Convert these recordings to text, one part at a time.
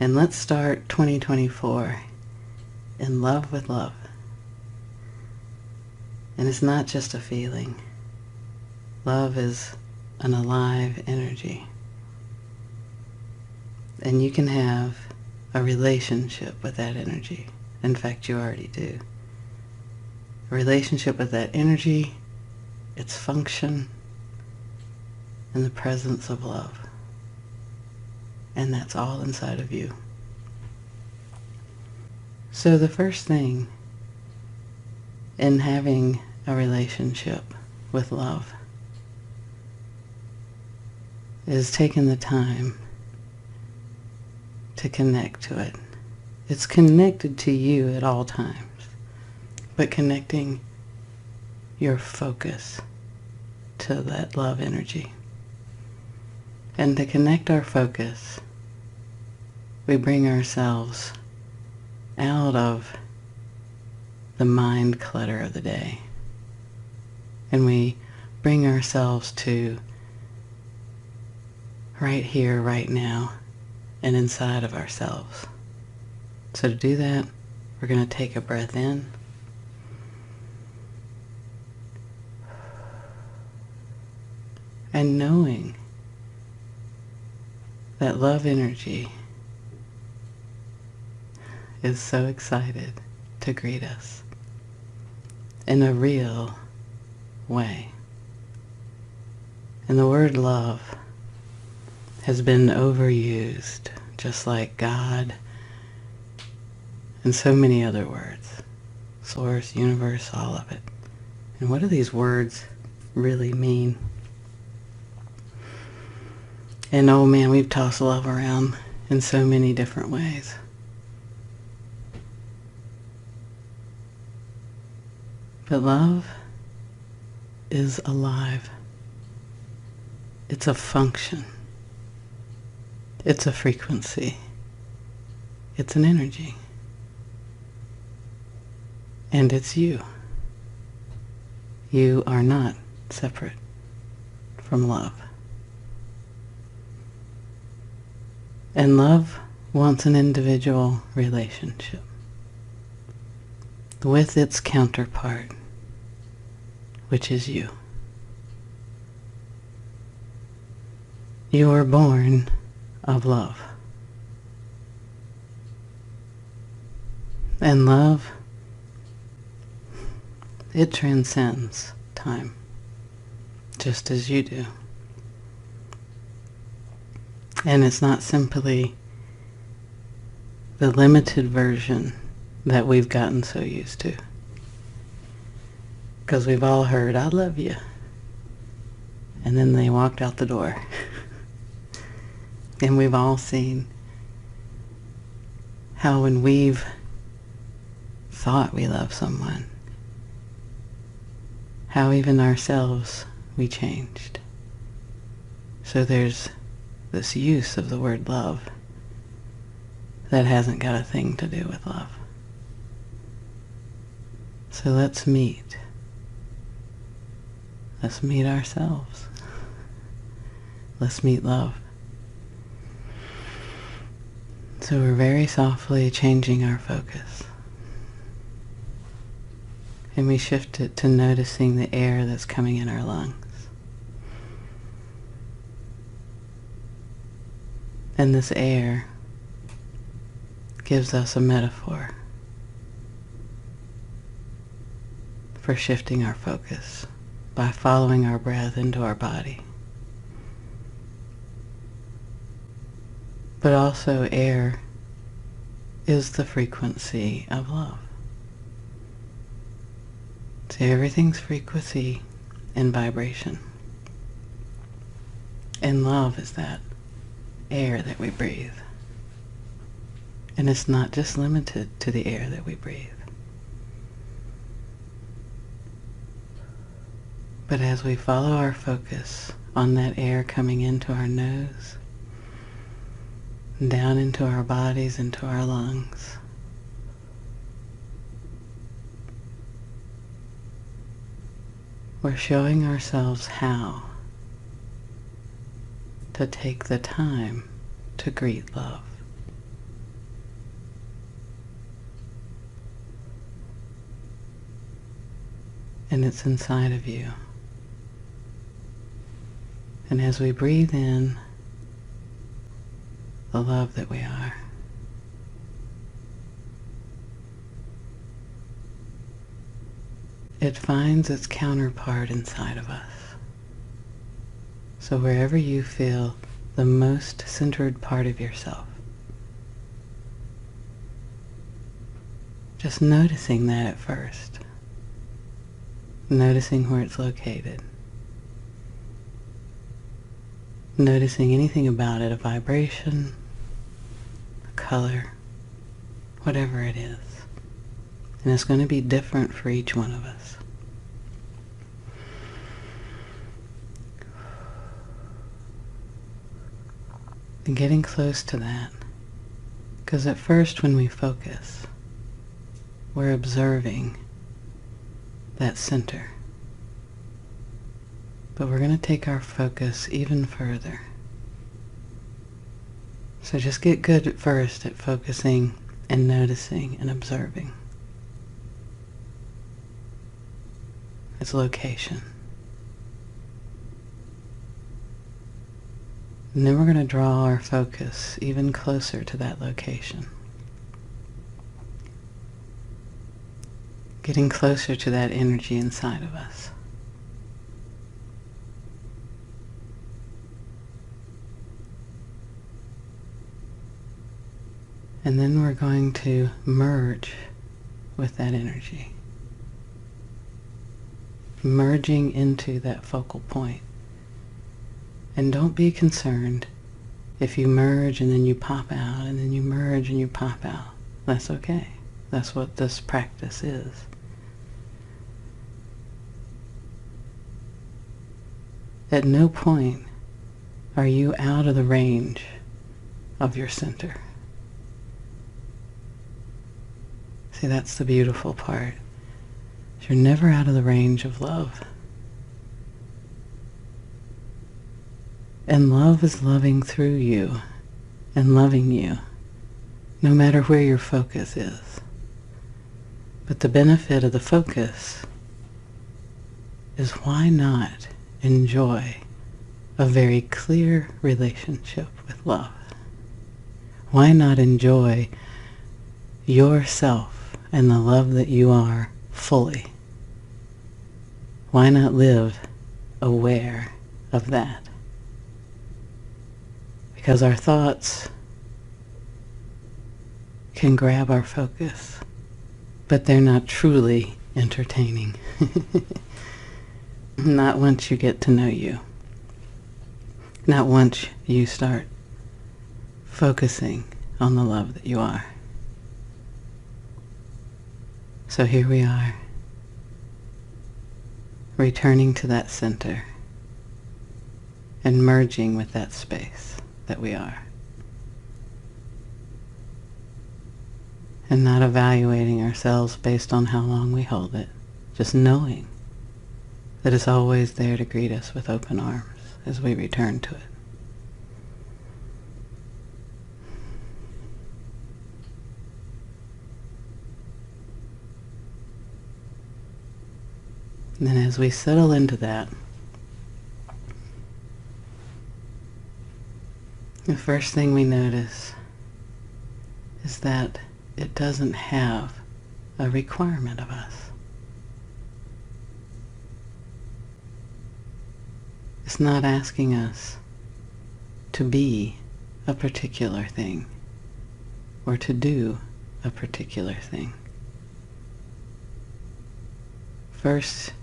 And let's start 2024 in love with love. And it's not just a feeling. Love is an alive energy. And you can have a relationship with that energy. In fact, you already do. A relationship with that energy, its function, and the presence of love. And that's all inside of you. So the first thing in having a relationship with love is taking the time to connect to it. It's connected to you at all times, but connecting your focus to that love energy. And to connect our focus, we bring ourselves out of the mind clutter of the day. And we bring ourselves to right here, right now, and inside of ourselves. So to do that, we're going to take a breath in. And knowing that love energy is so excited to greet us in a real way. And the word love has been overused, just like God and so many other words. Source, universe, all of it. And what do these words really mean? And oh man, we've tossed love around in so many different ways. But love is alive. It's a function. It's a frequency. It's an energy. And it's you. You are not separate from love. And love wants an individual relationship with its counterpart, which is you. You are born of love. And love, it transcends time, just as you do. And it's not simply the limited version that we've gotten so used to. Because we've all heard, I love you. And then they walked out the door. And we've all seen how when we've thought we love someone, how even ourselves we changed. So there's this use of the word love that hasn't got a thing to do with love. So let's meet. Let's meet ourselves. Let's meet love. So we're very softly changing our focus. And we shift it to noticing the air that's coming in our lungs. And this air gives us a metaphor for shifting our focus by following our breath into our body. But also air is the frequency of love. So everything's frequency and vibration. And love is that air that we breathe. And it's not just limited to the air that we breathe. But as we follow our focus on that air coming into our nose, down into our bodies, into our lungs, we're showing ourselves how to take the time to greet love. and it's inside of you. And as we breathe in the love that we are, it finds its counterpart inside of us. So wherever you feel the most centered part of yourself, just noticing that at first. Noticing where it's located. Noticing anything about it, a vibration, a color, whatever it is. And it's going to be different for each one of us. And getting close to that. Because at first when we focus, we're observing that center. But we're going to take our focus even further. So just get good at first at focusing and noticing and observing its location. And then we're going to draw our focus even closer to that location. Getting closer to that energy inside of us. And then we're going to merge with that energy. Merging into that focal point. And don't be concerned if you merge and then you pop out and then you merge and you pop out. That's okay. That's what this practice is. At no point are you out of the range of your center. See, that's the beautiful part. You're never out of the range of love. And love is loving through you and loving you, no matter where your focus is. But the benefit of the focus is why not enjoy a very clear relationship with love? Why not enjoy yourself and the love that you are fully? Why not live aware of that? Because our thoughts can grab our focus, but they're not truly entertaining. Not once you get to know you. Not once you start focusing on the love that you are. So here we are, returning to that center and merging with that space that we are. And not evaluating ourselves based on how long we hold it, just knowing that it's always there to greet us with open arms as we return to it. And then as we settle into that, the first thing we notice is that it doesn't have a requirement of us. It's not asking us to be a particular thing or to do a particular thing. First,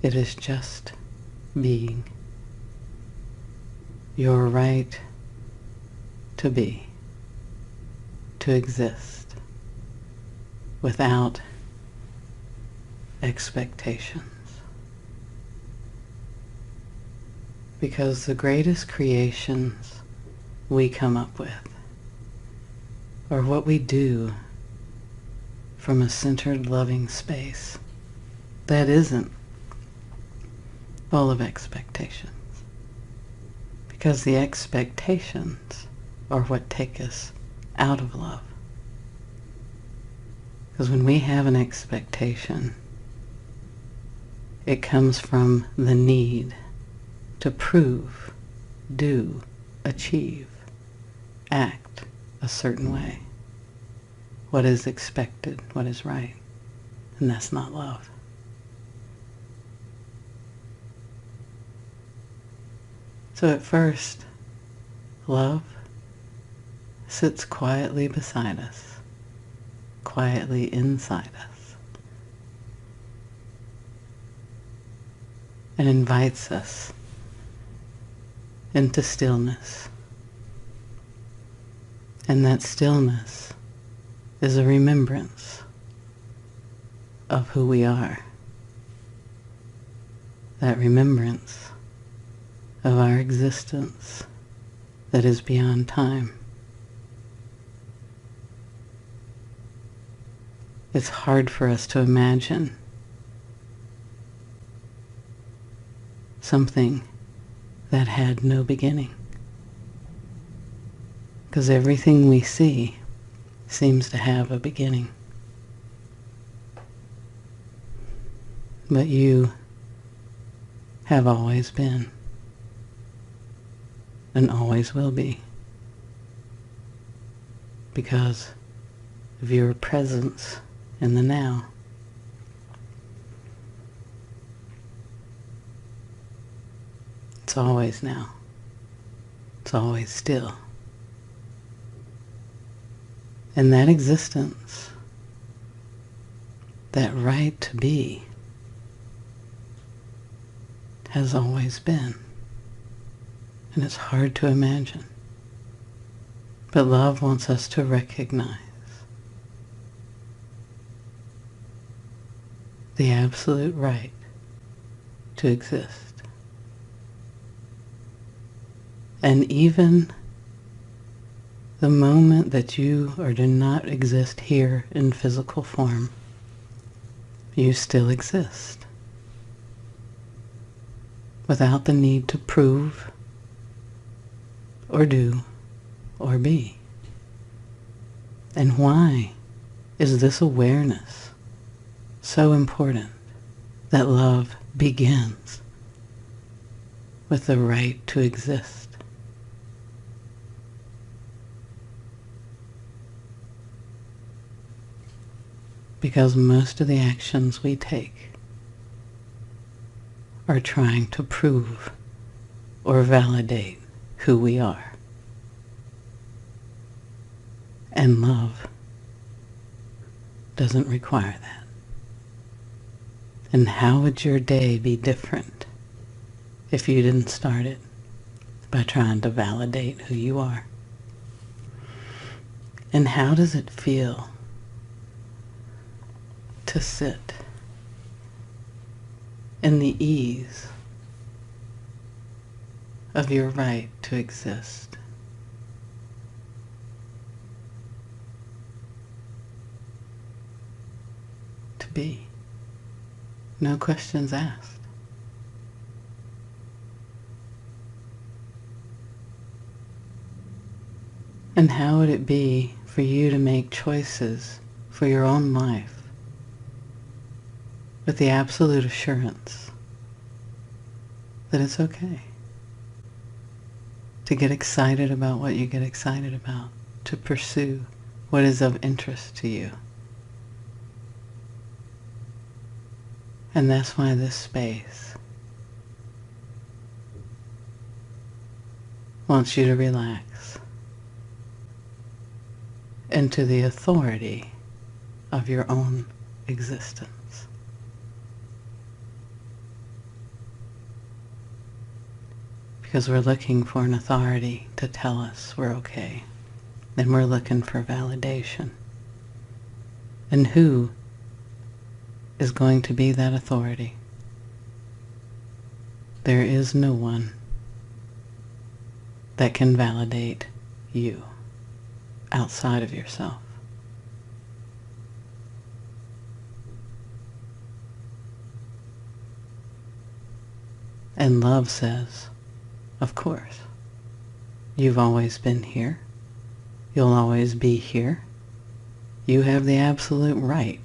it is just being. Your right to be, to exist, without expectations. Because the greatest creations we come up with are what we do from a centered, loving space that isn't full of expectations. Because the expectations are what take us out of love. Because when we have an expectation, It comes from the need to prove, do, achieve, act a certain way. What is expected, what is right. And that's not love. So at first, love sits quietly beside us, quietly inside us, and invites us into stillness. And that stillness is a remembrance of who we are. That remembrance of our existence that is beyond time. It's hard for us to imagine something that had no beginning, because everything we see seems to have a beginning. But you have always been and always will be, because of your presence in the now. It's always now. It's always still. And that existence, that right to be, has always been. And it's hard to imagine. But love wants us to recognize the absolute right to exist. And even the moment that you or do not exist here in physical form, you still exist. Without the need to prove or do or be. And why is this awareness so important? That love begins with the right to exist. Because most of the actions we take are trying to prove or validate who we are. And love doesn't require that. And how would your day be different if you didn't start it by trying to validate who you are? And how does it feel to sit in the ease of your right to exist? To be. No questions asked. And how would it be for you to make choices for your own life with the absolute assurance that it's okay to get excited about what you get excited about, to pursue what is of interest to you? And that's why this space wants you to relax into the authority of your own existence. Because we're looking for an authority to tell us we're okay. Then we're looking for validation. And who is going to be that authority? There is no one that can validate you outside of yourself. And love says, of course, you've always been here. You'll always be here. You have the absolute right,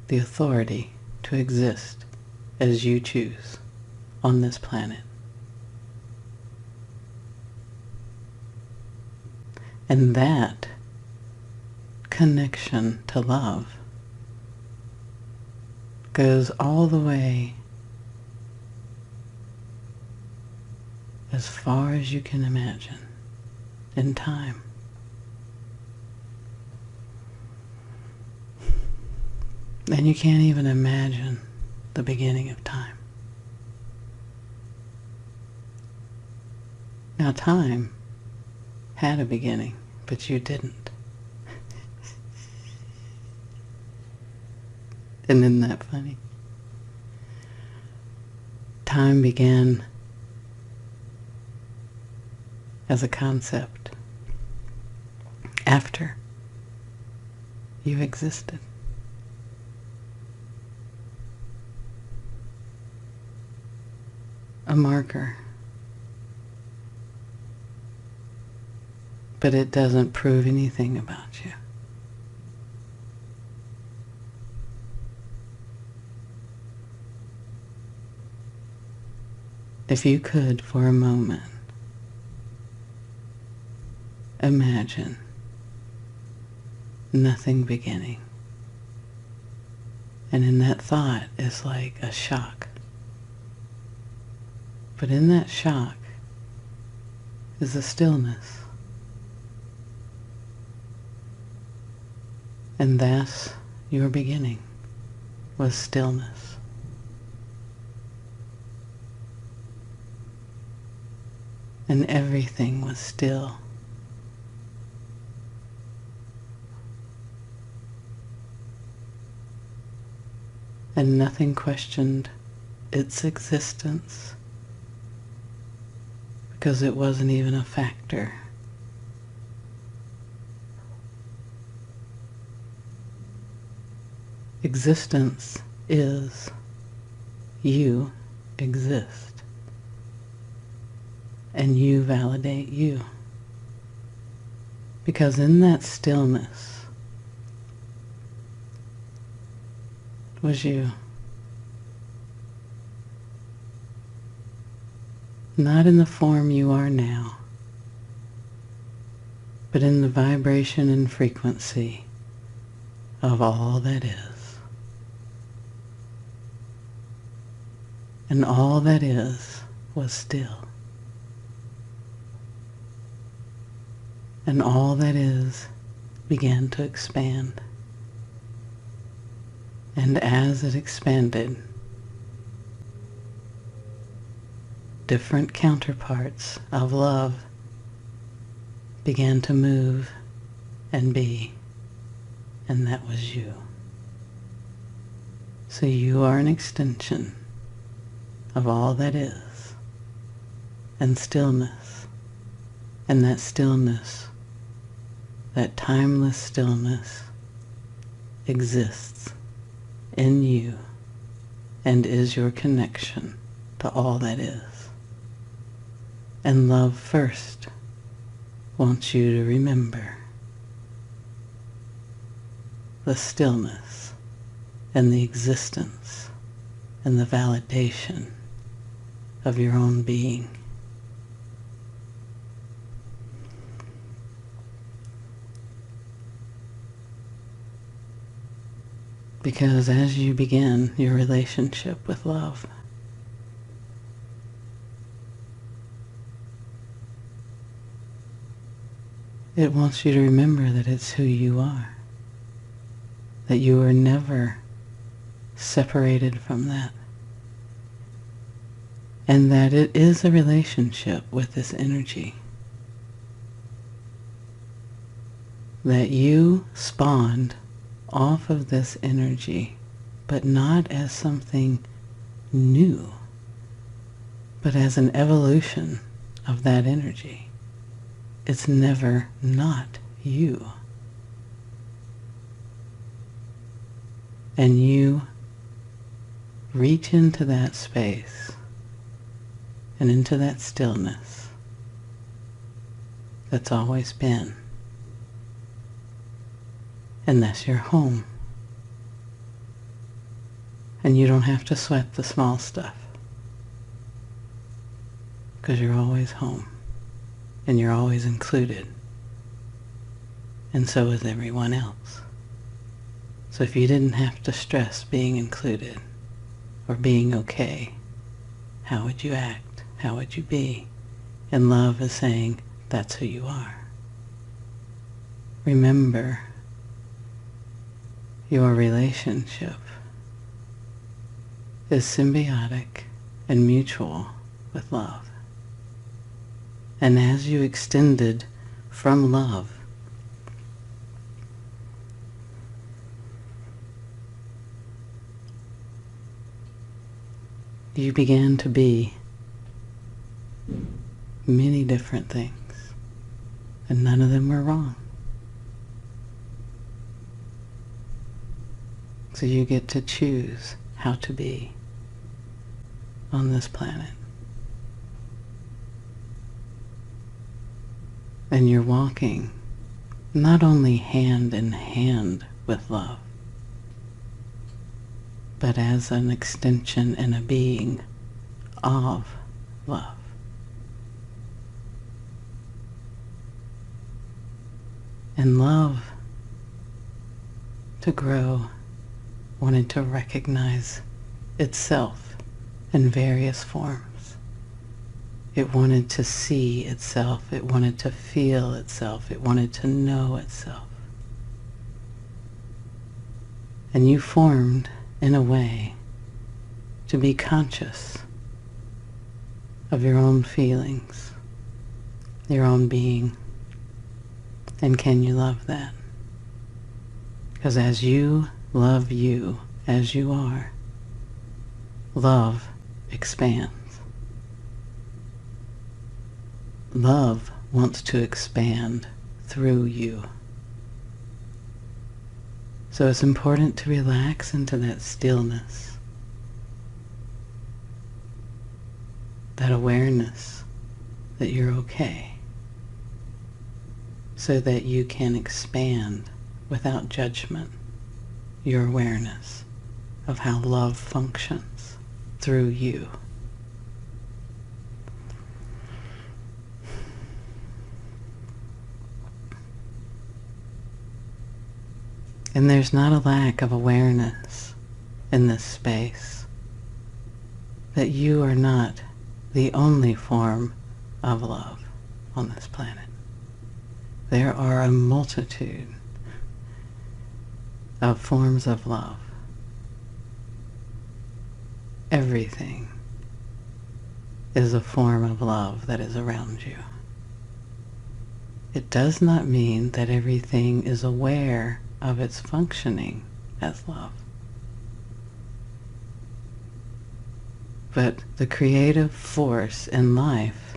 the authority to exist as you choose on this planet. And that connection to love goes all the way as far as you can imagine in time. And you can't even imagine the beginning of time. Now, time had a beginning, but you didn't. And isn't that funny? Time began as a concept after you existed. A marker. But it doesn't prove anything about you. If you could, for a moment, imagine nothing beginning. And in that thought is like a shock. But in that shock is a stillness. And that's your beginning, was stillness. And everything was still. And nothing questioned its existence, because it wasn't even a factor. Existence is you exist, and you validate you, because in that stillness was you. Not in the form you are now, but in the vibration and frequency of all that is. And all that is was still. And all that is began to expand. And as it expanded, different counterparts of love began to move and be, and that was you. So you are an extension of all that is, and stillness, and that stillness, that timeless stillness, exists in you and is your connection to all that is. And love first wants you to remember the stillness and the existence and the validation of your own being. Because as you begin your relationship with love, it wants you to remember that it's who you are, that you are never separated from that, and that it is a relationship with this energy, that you spawned off of this energy, but not as something new, but as an evolution of that energy. It's never not you. And you reach into that space and into that stillness that's always been. And that's your home. And you don't have to sweat the small stuff, because you're always home and you're always included, and so is everyone else. So if you didn't have to stress being included or being okay, how would you act? How would you be? And love is saying, that's who you are. Remember, your relationship is symbiotic and mutual with love. And as you extended from love, you began to be many different things, and none of them were wrong. So you get to choose how to be on this planet. And you're walking not only hand in hand with love, but as an extension and a being of love. And love, to grow, wanted to recognize itself in various forms. It wanted to see itself. It wanted to feel itself. It wanted to know itself. And you formed in a way to be conscious of your own feelings, your own being. And can you love that? Because as you love you as you are, love expands. Love wants to expand through you. So it's important to relax into that stillness, that awareness that you're okay, so that you can expand without judgment your awareness of how love functions through you. And there's not a lack of awareness in this space that you are not the only form of love on this planet. There are a multitude of forms of love. Everything is a form of love that is around you. It does not mean that everything is aware of its functioning as love. But the creative force in life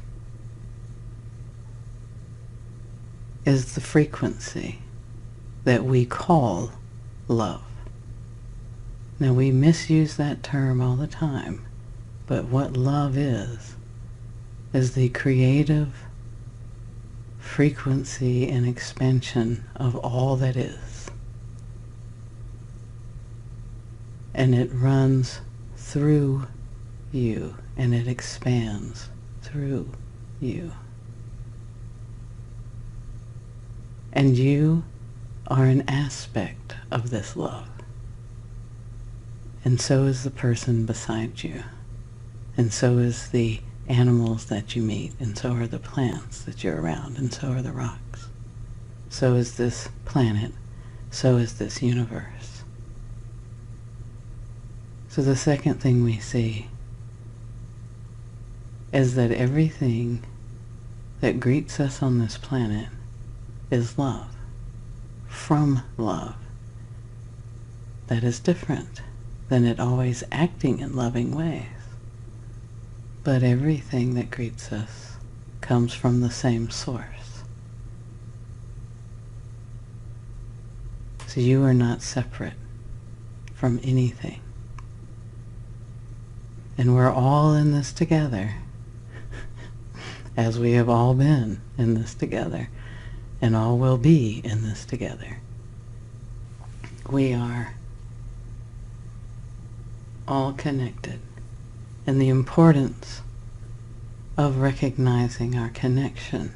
is the frequency that we call love. Now we misuse that term all the time, but what love is the creative frequency and expansion of all that is. And it runs through you, and it expands through you. And you are an aspect of this love. And so is the person beside you. And so is the animals that you meet. And so are the plants that you're around. And so are the rocks. So is this planet. So is this universe. So the second thing we see is that everything that greets us on this planet is love. From love. That is different than it always acting in loving ways. But everything that greets us comes from the same source. So you are not separate from anything. And we're all in this together, as we have all been in this together, and all will be in this together. We are all connected, and the importance of recognizing our connection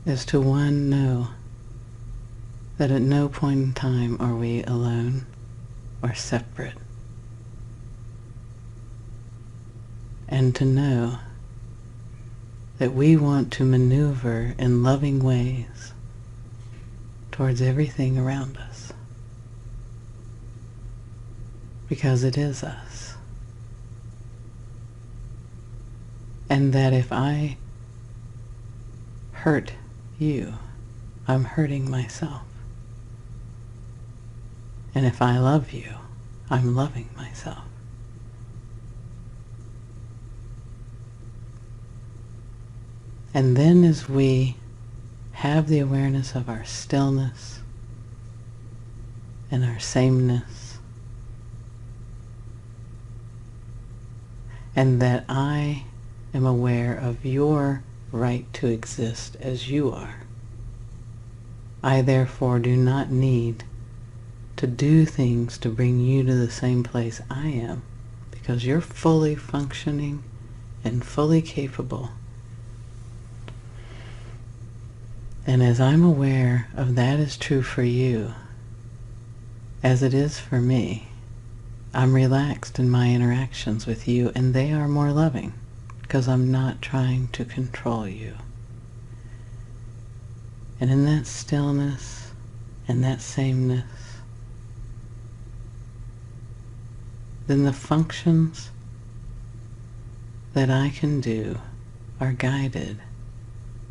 is to, one, know that at no point in time are we alone or separate, and to know that we want to maneuver in loving ways towards everything around us, because it is us. And that if I hurt you, I'm hurting myself. And if I love you, I'm loving myself. And then as we have the awareness of our stillness and our sameness, and that I am aware of your right to exist as you are, I therefore do not need to do things to bring you to the same place I am, because you're fully functioning and fully capable. And as I'm aware of that is true for you, as it is for me, I'm relaxed in my interactions with you, and they are more loving, because I'm not trying to control you. And in that stillness and that sameness, then the functions that I can do are guided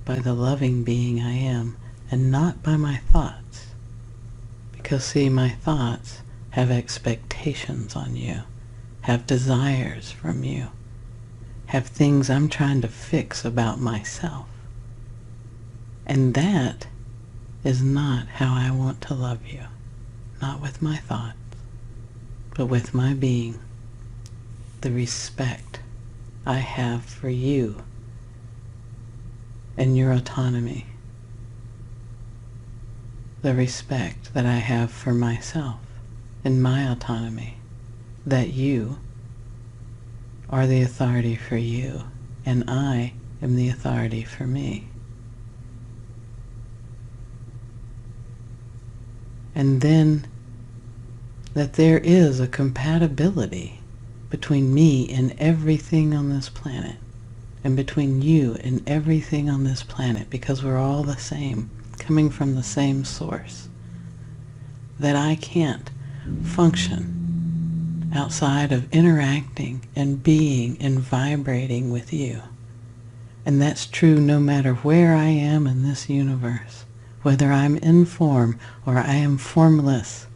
by the loving being I am, and not by my thoughts. Because see, my thoughts have expectations on you, have desires from you, have things I'm trying to fix about myself. And that is not how I want to love you. Not with my thoughts, but with my being. The respect I have for you and your autonomy. The respect that I have for myself and my autonomy. That you are the authority for you, and I am the authority for me. And then that there is a compatibility between me and everything on this planet, and between you and everything on this planet, because we're all the same, coming from the same source, that I can't function outside of interacting and being and vibrating with you. And that's true no matter where I am in this universe, whether I'm in form or I am formless.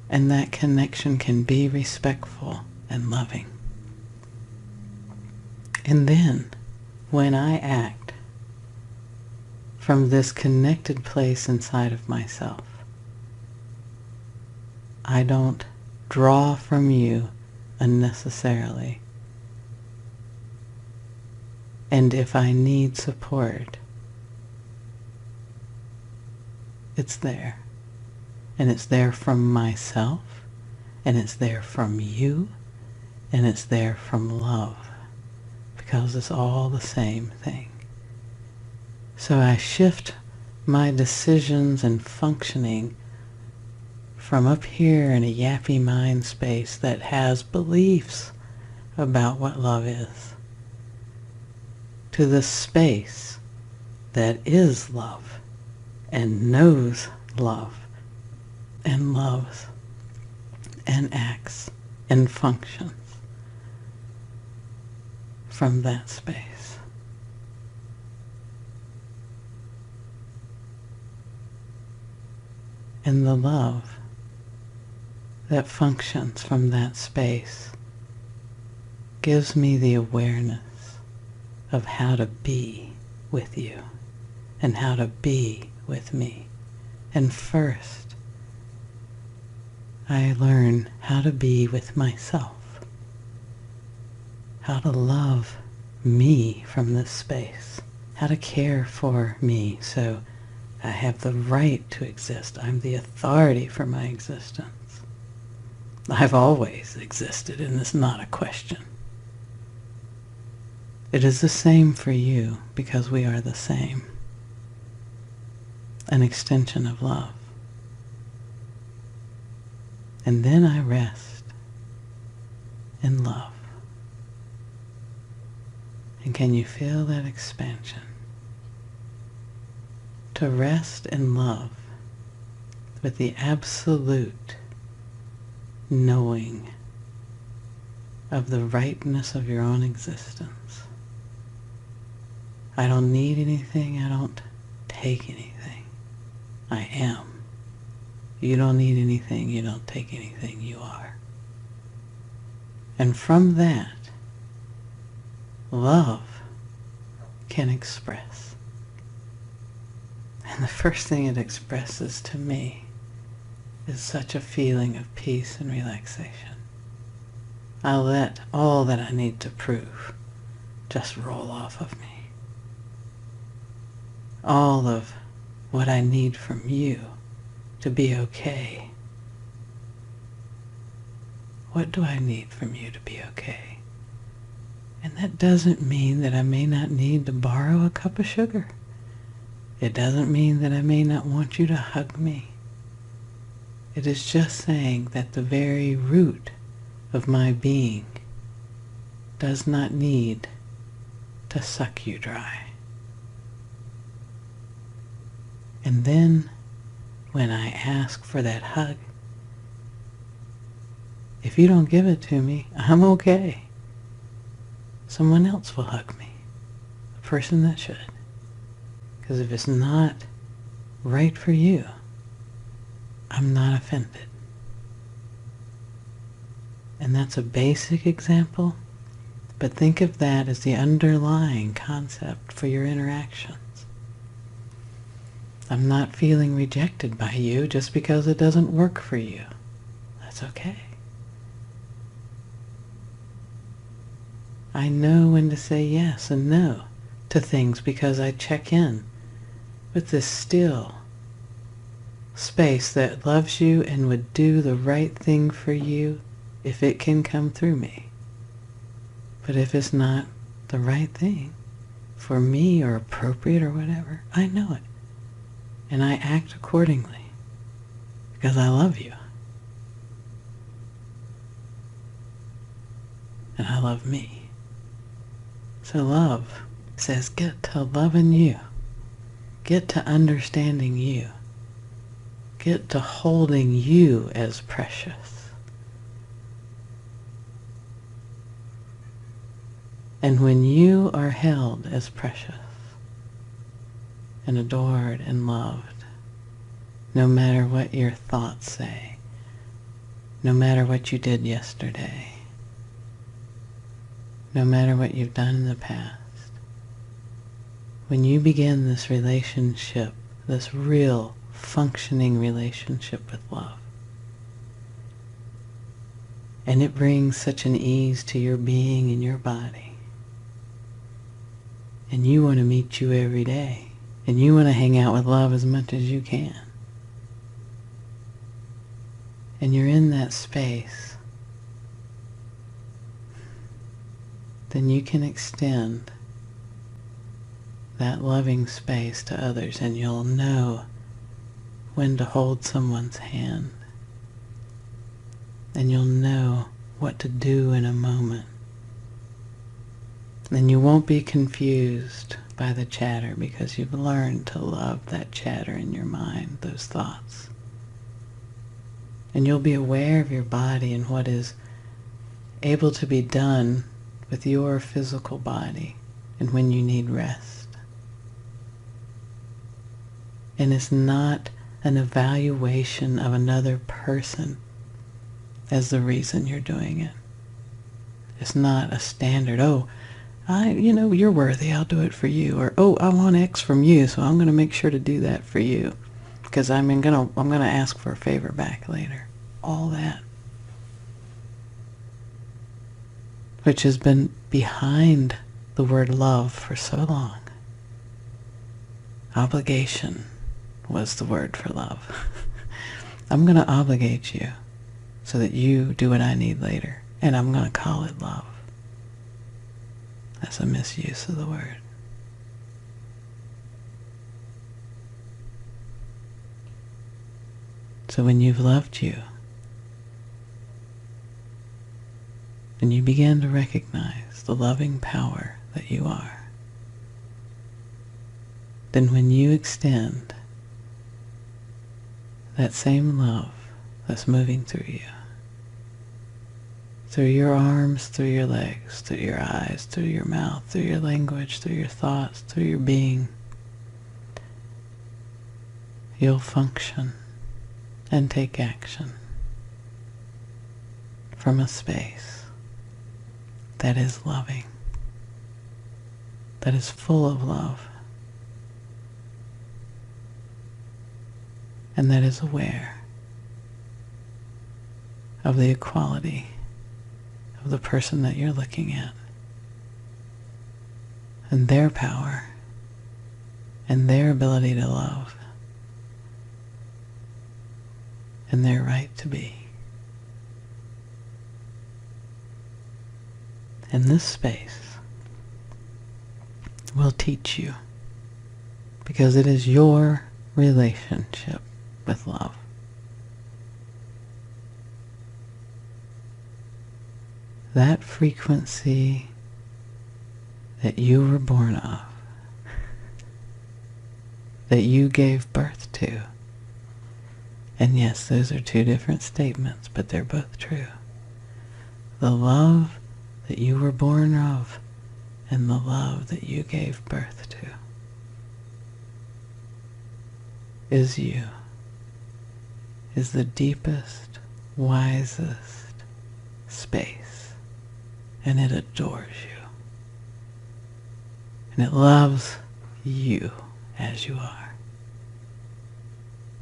And that connection can be respectful and loving. And then, when I act from this connected place inside of myself, I don't draw from you unnecessarily. And if I need support, it's there. And it's there from myself, and it's there from you, and it's there from love, because it's all the same thing. So I shift my decisions and functioning from up here in a yappy mind space that has beliefs about what love is, to the space that is love and knows love and loves and acts and functions from that space. And the love that functions from that space gives me the awareness of how to be with you and how to be with me. And first, I learn how to be with myself, how to love me from this space, how to care for me so I have the right to exist. I'm the authority for my existence. I've always existed, and it's not a question. It is the same for you because we are the same. An extension of love. And then I rest in love. And can you feel that expansion? To rest in love with the absolute knowing of the rightness of your own existence. I don't need anything. I don't take anything. I am. You don't need anything. You don't take anything. You are. And from that, love can express. And the first thing it expresses to me is such a feeling of peace and relaxation. I let all that I need to prove just roll off of me. All of what I need from you to be okay. What do I need from you to be okay? And that doesn't mean that I may not need to borrow a cup of sugar. It doesn't mean that I may not want you to hug me. It is just saying that the very root of my being does not need to suck you dry. And then when I ask for that hug, if you don't give it to me, I'm okay. Someone else will hug me. The person that should. Because if it's not right for you, I'm not offended. And that's a basic example, but think of that as the underlying concept for your interactions. I'm not feeling rejected by you just because it doesn't work for you. That's okay. I know when to say yes and no to things because I check in with this still space that loves you and would do the right thing for you if it can come through me. But if it's not the right thing for me or appropriate or whatever, I know it. And I act accordingly because I love you. And I love me. So love says get to loving you. Get to understanding you. Get to holding you as precious. And when you are held as precious and adored and loved, no matter what your thoughts say, no matter what you did yesterday, no matter what you've done in the past, when you begin this relationship, this real functioning relationship with love, and it brings such an ease to your being and your body, and you want to meet you every day, and you want to hang out with love as much as you can, and you're in that space, then you can extend that loving space to others, and you'll know when to hold someone's hand, and you'll know what to do in a moment. And you won't be confused by the chatter because you've learned to love that chatter in your mind, those thoughts. And you'll be aware of your body and what is able to be done with your physical body and when you need rest. And it's not an evaluation of another person as the reason you're doing it. It's not a standard, you're worthy, I'll do it for you. Or, I want X from you, so I'm going to make sure to do that for you. Because I'm going to ask for a favor back later. All that. Which has been behind the word love for so long. Obligation was the word for love. I'm going to obligate you so that you do what I need later, and I'm going to call it love. That's a misuse of the word. So when you've loved you, and you begin to recognize the loving power that you are, then when you extend that same love that's moving through you, through your arms, through your legs, through your eyes, through your mouth, through your language, through your thoughts, through your being, you'll function and take action from a space that is loving, that is full of love, and that is aware of the equality of the person that you're looking at, and their power, and their ability to love, and their right to be. And this space will teach you, because it is your relationship with love. That frequency that you were born of, that you gave birth to. And yes, those are two different statements, but they're both true. The love that you were born of and the love that you gave birth to is you, is the deepest, wisest space, and it adores you, and it loves you as you are,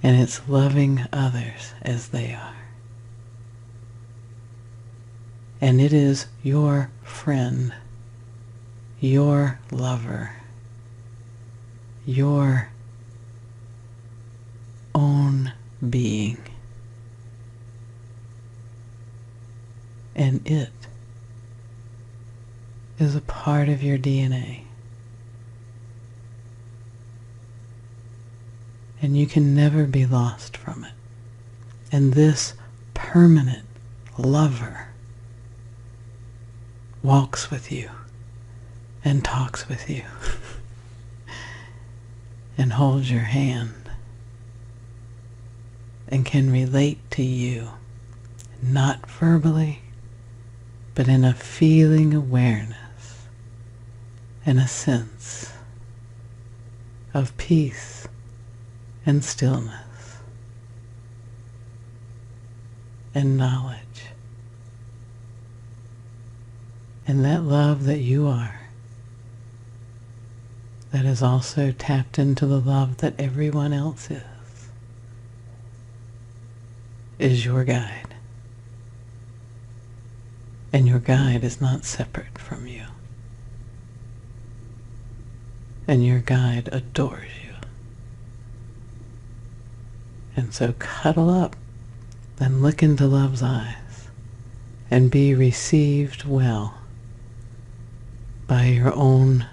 and it's loving others as they are, and it is your friend, your lover, your own being, and it is a part of your DNA, and you can never be lost from it. And this permanent lover walks with you and talks with you and holds your hand and can relate to you, not verbally, but in a feeling awareness and a sense of peace and stillness and knowledge. And that love that you are, that is also tapped into the love that everyone else is your guide. And your guide is not separate from you. And your guide adores you. And so cuddle up and look into love's eyes and be received well by your own